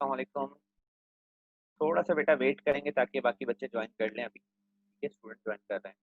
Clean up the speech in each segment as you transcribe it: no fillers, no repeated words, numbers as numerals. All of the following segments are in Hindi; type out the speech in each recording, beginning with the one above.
वालेकुम। थोड़ा सा बेटा वेट करेंगे ताकि बाकी बच्चे ज्वाइन कर लें। अभी ठीक है, स्टूडेंट ज्वाइन कर रहे हैं।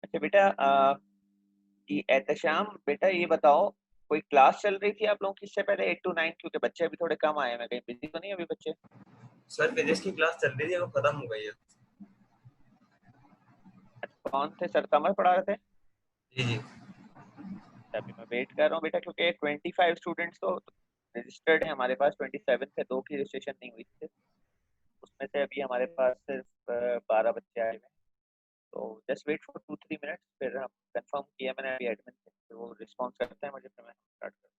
अच्छा बेटा, ये एहतशाम बेटा ये बताओ, कोई क्लास चल रही थी आप लोगों की इससे पहले 8 to 9? क्योंकि बच्चे अभी थोड़े कम आए हैं। कहीं बिजी तो नहीं अभी बच्चे? सर फिजिक्स की क्लास चल रही थी, वो खत्म हो गई है। अच्छा, कौन थे सर? कमर पढ़ा रहे थे? जी जी। अभी मैं वेट कर रहा हूँ बेटा, क्योंकि 25 स्टूडेंट्स तो रजिस्टर्ड है हमारे पास। 27 थे, दो की रजिस्ट्रेशन नहीं हुई थी। उसमें से अभी हमारे पास सिर्फ 12 बच्चे आए हुए हैं। तो जस्ट वेट फॉर 2-3 मिनट्स, फिर हम कंफर्म किया मैंने अभी एडमिन से, फिर वो रिस्पॉन्स करते हैं मुझे, फिर मैं स्टार्ट करता हूँ।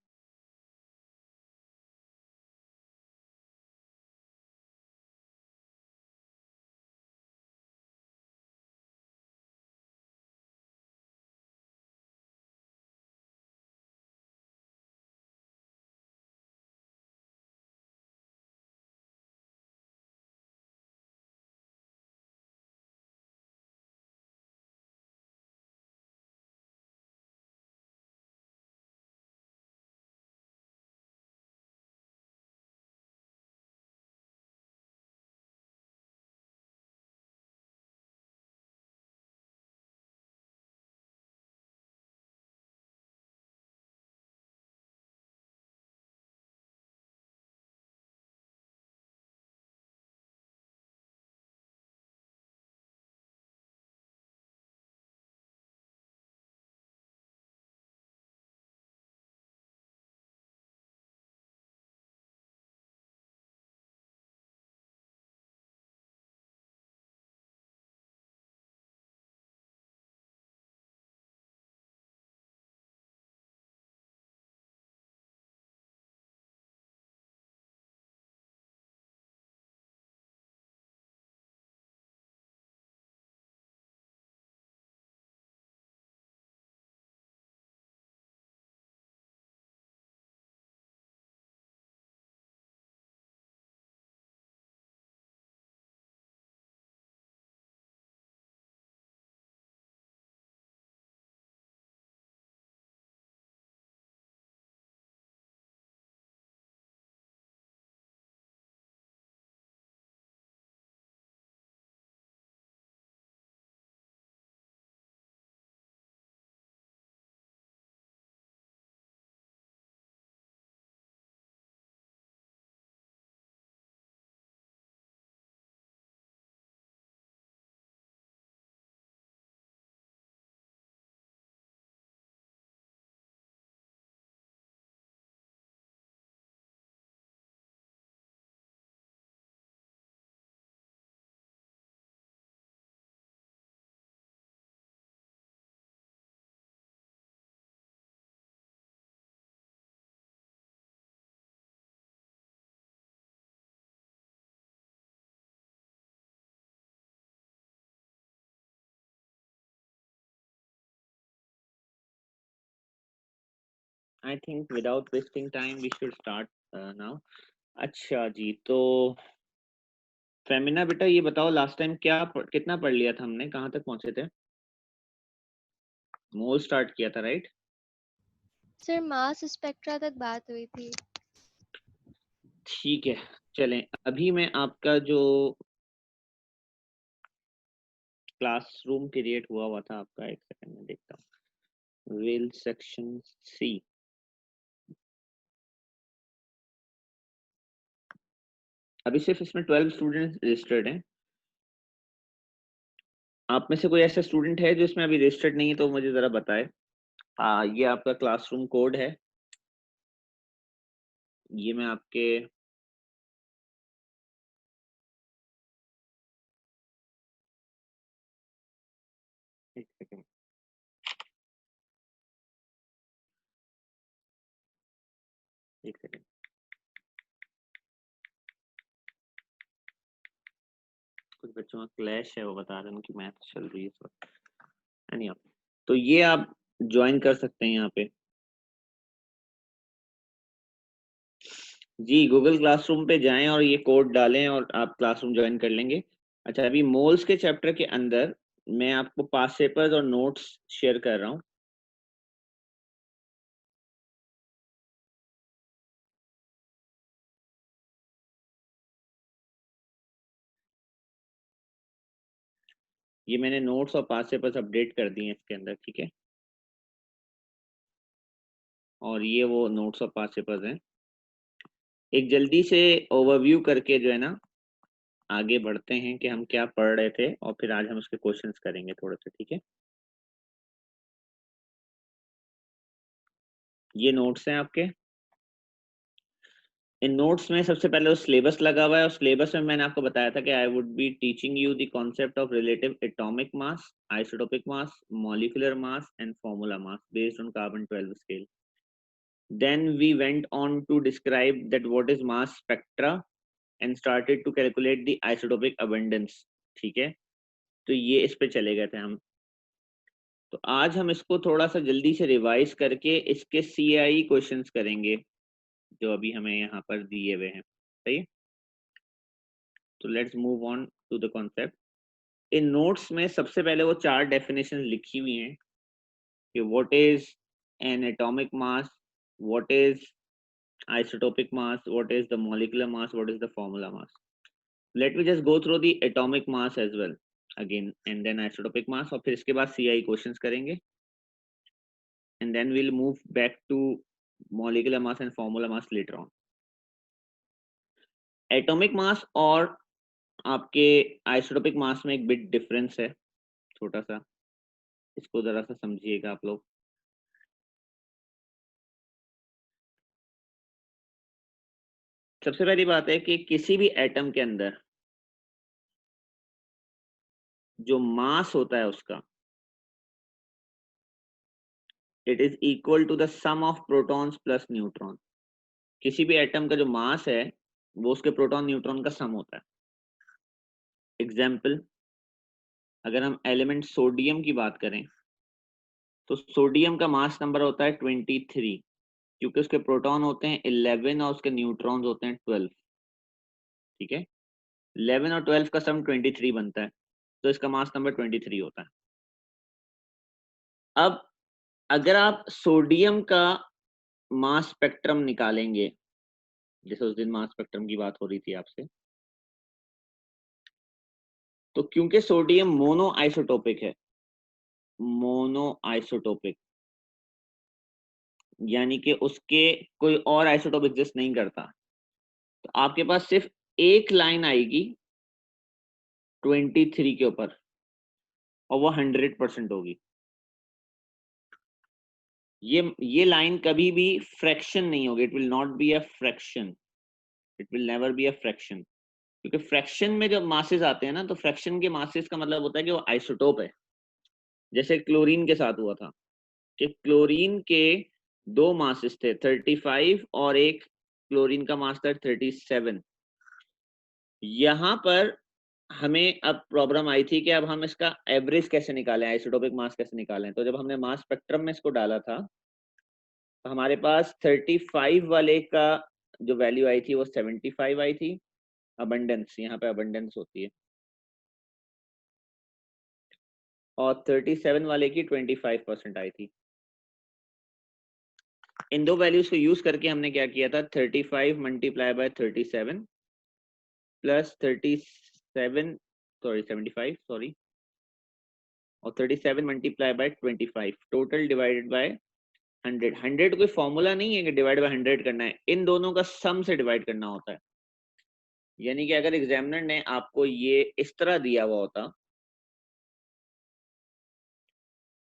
I think without wasting time we should start now. अच्छा जी, तो फेमिना बेटा ये बताओ लास्ट टाइम कितना पढ़ लिया था हमने, कहाँ तक पहुंचे थे? मोल स्टार्ट किया था राइट? सर मास स्पेक्ट्रा तक बात हुई थी। ठीक है, चलें अभी मैं आपका जो क्लासरूम क्रिएट हुआ था आपका, एक सेकंड में देखता हूँ। विल सेक्शन सी, अभी सिर्फ इसमें 12 स्टूडेंट्स रजिस्टर्ड हैं। आप में से कोई ऐसा स्टूडेंट है जो इसमें अभी रजिस्टर्ड नहीं है तो मुझे जरा बताए। ये आपका क्लासरूम कोड है, ये मैं आपके एक सेकंड, एक सेकंड, कुछ बच्चों का क्लैश है, वो बता रहे हैं कि मैथ चल रही है इस वक्त। नहीं आप, तो ये आप ज्वाइन कर सकते हैं यहाँ पे जी, गूगल क्लासरूम पे जाएं और ये कोड डालें और आप क्लासरूम ज्वाइन कर लेंगे। अच्छा, अभी मोल्स के चैप्टर के अंदर मैं आपको पास पेपर्स और नोट्स शेयर कर रहा हूँ। ये मैंने नोट्स और पास पेपर्स अपडेट कर दिए हैं इसके अंदर, ठीक है। और ये वो नोट्स और पास पेपर्स हैं। एक जल्दी से ओवरव्यू करके जो है ना आगे बढ़ते हैं कि हम क्या पढ़ रहे थे, और फिर आज हम उसके क्वेश्चंस करेंगे थोड़े से, ठीक है। ये नोट्स हैं आपके। इन नोट्स में सबसे पहले वो सिलेबस लगा हुआ है, और सिलेबस में मैंने आपको बताया था कि I would be teaching you the concept of relative atomic mass, isotopic mass, molecular mass and formula mass based on carbon 12 scale. Then we went on to describe that what is mass spectra and started to calculate the isotopic abundance, ठीक है। तो ये इस पे चले गए थे हम। तो आज हम इसको थोड़ा सा जल्दी से रिवाइज करके इसके CI क्वेश्चंस करेंगे जो अभी हमें यहाँ पर दिए हुए हैं, सही है। तो let's move on to the concept. इन नोट्स में सबसे पहले वो 4 डेफिनेशन लिखी हुई हैं कि what is an atomic mass, what is isotopic mass, what is the molecular mass, what is the formula mass. Let me just go through the atomic mass as well again and then isotopic mass, और फिर इसके बाद CI questions करेंगे and then we'll move back to molecular mass and formula mass later on. Atomic mass और आपके isotopic mass में एक बिट डिफरेंस है, छोटा सा, इसको जरा सा समझिएगा आप लोग। सबसे पहली बात है कि किसी भी एटम के अंदर जो मास होता है उसका it is equal to the sum of protons plus neutron. किसी भी एटम का जो मास है वो उसके प्रोटॉन न्यूट्रॉन का सम होता है। एग्जाम्पल, अगर हम एलिमेंट सोडियम की बात करें तो सोडियम का मास नंबर होता है 23, क्योंकि उसके प्रोटॉन होते हैं 11 और उसके न्यूट्रॉन्स होते हैं 12, ठीक है। 11 और 12 का सम 23 बनता है, तो इसका मास नंबर 23 होता है। अब अगर आप सोडियम का मास स्पेक्ट्रम निकालेंगे, जैसे उस दिन मास स्पेक्ट्रम की बात हो रही थी आपसे, तो क्योंकि सोडियम मोनो आइसोटोपिक है, मोनो आइसोटोपिक यानी कि उसके कोई और आइसोटोप एग्जिस्ट नहीं करता, तो आपके पास सिर्फ एक लाइन आएगी 23 के ऊपर और वो 100% होगी। ये लाइन कभी भी फ्रैक्शन नहीं होगी, it will not be a fraction, it will never be a fraction. क्योंकि फ्रैक्शन में जब मासेस आते हैं ना, तो फ्रैक्शन के मासेस का मतलब होता है कि वो आइसोटोप है। जैसे क्लोरीन के साथ हुआ था कि क्लोरीन के 2 मासेस थे 35 और एक क्लोरीन का मास था 37। यहाँ पर हमें अब प्रॉब्लम आई थी कि अब हम इसका एवरेज कैसे निकालें, आइसोटोपिक मास कैसे निकालें। तो जब हमने मास स्पेक्ट्रम में इसको डाला था तो हमारे पास 35 वाले का जो वैल्यू आई थी वो 75 आई थी, अबंडेंस, यहाँ पे अबंडेंस होती है, और 37 वाले की 25% आई थी। इन दो वैल्यूज को यूज करके हमने क्या किया था, 35 मल्टीप्लाई बाय 37 प्लस 75 सॉरी, और 37 multiply by 25 total divided by 100। 100 कोई फॉर्मूला नहीं है कि डिवाइड बाय 100 करना है, इन दोनों का सम से डिवाइड करना होता है। यानी कि अगर एग्जामिनर ने आपको ये इस तरह दिया हुआ होता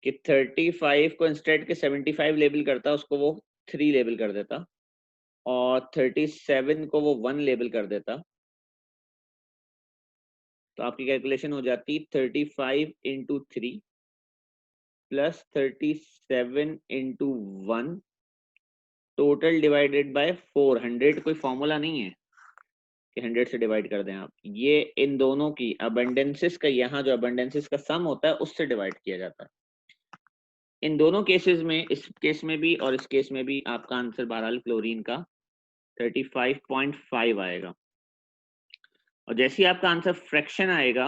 कि 35 को इंस्टेड के 75 लेबल करता, उसको वो 3 लेबल कर देता, और 37 को वो 1 लेबल कर देता, तो आपकी कैलकुलेशन हो जाती 35 into 3 plus 37 into 1 total divided by 400। कोई फॉर्मूला नहीं है कि 100 से डिवाइड कर दें आप, ये इन दोनों की अबंडेंसेस का, यहाँ जो अबंडेंसेस का सम होता है उससे डिवाइड किया जाता है। इन दोनों केसेस में, इस केस में भी और इस केस में भी, आपका आंसर बहरहाल क्लोरीन का 35.5 आएगा। और जैसे ही आपका आंसर फ्रैक्शन आएगा,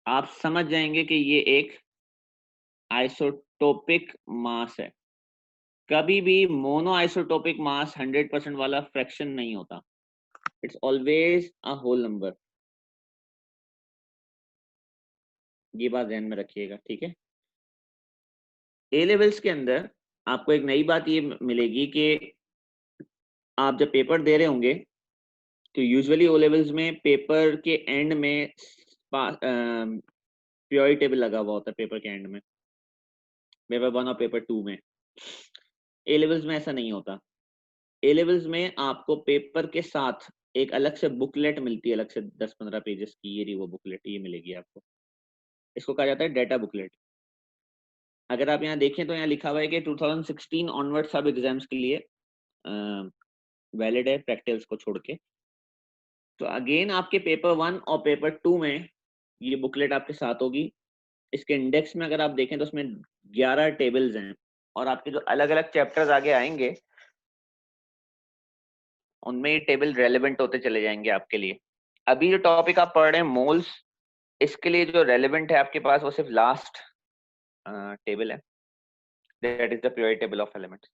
आप समझ जाएंगे कि ये एक आइसोटोपिक मास है। कभी भी मोनो आइसोटोपिक मास 100% वाला फ्रैक्शन नहीं होता, it's always a whole number. ये बात ध्यान में रखिएगा, ठीक है। ए लेवल्स के अंदर आपको एक नई बात ये मिलेगी कि आप जब पेपर दे रहे होंगे तो यूजुअली ओ लेवल्स में पेपर के एंड में प्योरिटी टेबल लगा हुआ होता है, पेपर के एंड में, पेपर 1 और पेपर 2 में। ए लेवल्स में ऐसा नहीं होता। ए लेवल्स में आपको पेपर के साथ एक अलग से बुकलेट मिलती है, अलग से 10-15 पेजेस की, ये रही वो बुकलेट, ये मिलेगी आपको। इसको कहा जाता है डेटा बुकलेट। अगर आप यहाँ देखें तो यहाँ लिखा हुआ है कि 2016 ऑनवर्ड सब एग्जाम्स के लिए वैलिड है, प्रैक्टिकल्स को छोड़ के। तो अगेन आपके पेपर 1 और पेपर 2 में ये बुकलेट आपके साथ होगी। इसके इंडेक्स में अगर आप देखें तो उसमें 11 टेबल्स हैं, और आपके जो अलग अलग चैप्टर्स आगे आएंगे उनमें ये टेबल रेलेवेंट होते चले जाएंगे आपके लिए। अभी जो टॉपिक आप पढ़ रहे हैं मोल्स, इसके लिए जो रेलेवेंट है आपके पास वो सिर्फ लास्ट टेबल है, that is the periodic table of elements.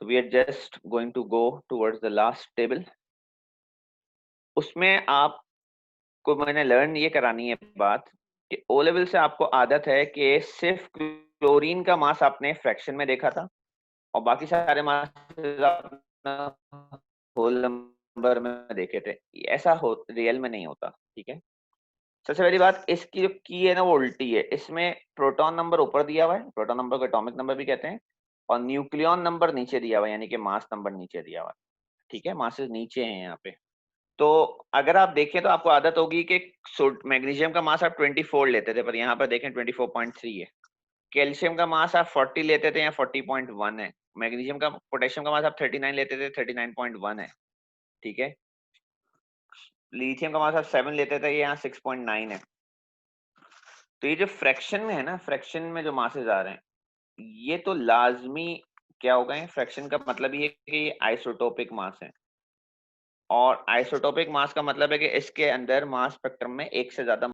तो we are just going to go towards the last table. उसमें आपको मैंने लर्न ये करानी है बात कि ओ लेवल से आपको आदत है कि सिर्फ क्लोरीन का मास आपने फ्रैक्शन में देखा था और बाकी सारे मास होल नंबर में देखे थे। ऐसा हो रियल में नहीं होता, ठीक है। सबसे पहली बात, इसकी जो की है ना वो उल्टी है। इसमें प्रोटॉन नंबर ऊपर दिया हुआ है, प्रोटॉन नंबर को एटॉमिक नंबर भी कहते हैं, और न्यूक्लियॉन नंबर नीचे दिया हुआ है, यानी कि मास नंबर नीचे दिया हुआ है, ठीक है। मासेस नीचे हैं यहाँ पे। तो अगर आप देखें तो आपको आदत होगी कि मैग्नीशियम का मास आप 24 लेते थे, पर यहाँ पर देखें 24.3 है। कैल्शियम का मास आप 40 लेते थे, यहाँ 40.1 है। मैग्नीशियम का, पोटेशियम का मास आप 39 लेते थे, 39.1 है, ठीक है। लिथियम का मास आप 7 लेते थे, यहाँ 6.9 है। तो ये जो फ्रैक्शन में है ना, फ्रैक्शन में जो मासेस आ रहे हैं, ये तो लाजमी क्या हो गए, फ्रैक्शन का मतलब ये है कि ये आइसोटोपिक मास है। और आइसोटोपिक मास का मतलब है कि इसके अंदर मास स्पेक्ट्रम में एक से ज्यादा